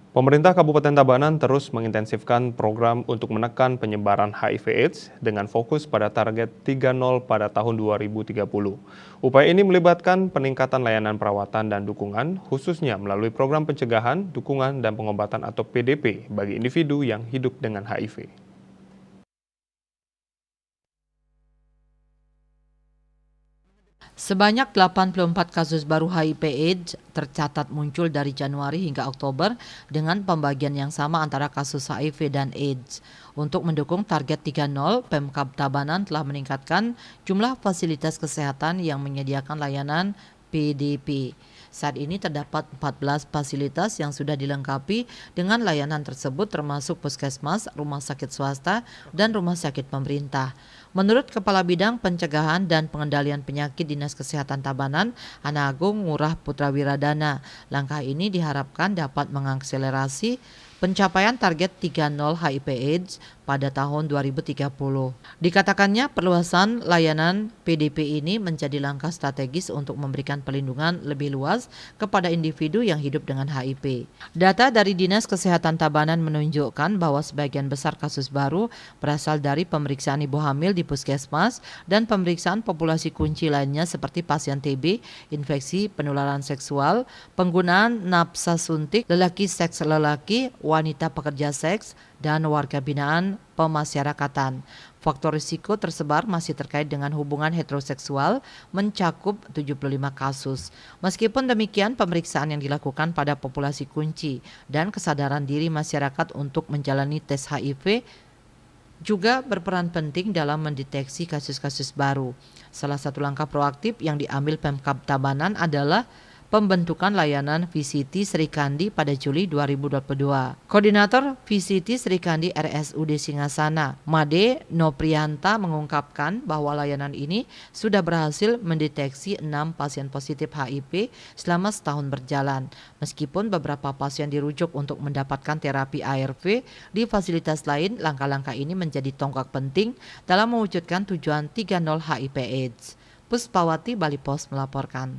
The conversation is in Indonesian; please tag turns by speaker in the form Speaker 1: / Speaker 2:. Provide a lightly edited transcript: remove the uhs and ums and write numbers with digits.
Speaker 1: Pemerintah Kabupaten Tabanan terus mengintensifkan program untuk menekan penyebaran HIV/AIDS dengan fokus pada target 3.0 pada tahun 2030. Upaya ini melibatkan peningkatan layanan perawatan dan dukungan, khususnya melalui program pencegahan, dukungan, dan pengobatan atau PDP bagi individu yang hidup dengan HIV.
Speaker 2: Sebanyak 84 kasus baru HIV/AIDS tercatat muncul dari Januari hingga Oktober dengan pembagian yang sama antara kasus HIV dan AIDS. Untuk mendukung target 3.0, Pemkab Tabanan telah meningkatkan jumlah fasilitas kesehatan yang menyediakan layanan PDP. Saat ini terdapat 14 fasilitas yang sudah dilengkapi dengan layanan tersebut termasuk puskesmas, rumah sakit swasta, dan rumah sakit pemerintah. Menurut Kepala Bidang Pencegahan dan Pengendalian Penyakit Dinas Kesehatan Tabanan, Ana Agung Ngurah Putra Wiradana, langkah ini diharapkan dapat mengakselerasi pencapaian target 3.0 HIV/AIDS pada tahun 2030. Dikatakannya perluasan layanan PDP ini menjadi langkah strategis untuk memberikan perlindungan lebih luas kepada individu yang hidup dengan HIV. Data dari Dinas Kesehatan Tabanan menunjukkan bahwa sebagian besar kasus baru berasal dari pemeriksaan ibu hamil di puskesmas dan pemeriksaan populasi kunci lainnya seperti pasien TB, infeksi penularan seksual, penggunaan napsa suntik, lelaki seks lelaki, wanita pekerja seks, dan warga binaan pemasyarakatan. Faktor risiko tersebar masih terkait dengan hubungan heteroseksual mencakup 75 kasus. Meskipun demikian, pemeriksaan yang dilakukan pada populasi kunci dan kesadaran diri masyarakat untuk menjalani tes HIV juga berperan penting dalam mendeteksi kasus-kasus baru. Salah satu langkah proaktif yang diambil Pemkab Tabanan adalah pembentukan layanan VCT Sri Kandi pada Juli 2022. Koordinator VCT Sri Kandi RSUD Singasana, Made Noprianta mengungkapkan bahwa layanan ini sudah berhasil mendeteksi 6 pasien positif HIV selama setahun berjalan. Meskipun beberapa pasien dirujuk untuk mendapatkan terapi ARV di fasilitas lain, langkah-langkah ini menjadi tonggak penting dalam mewujudkan tujuan 3.0 HIV/AIDS. Puspawati, Bali Pos melaporkan.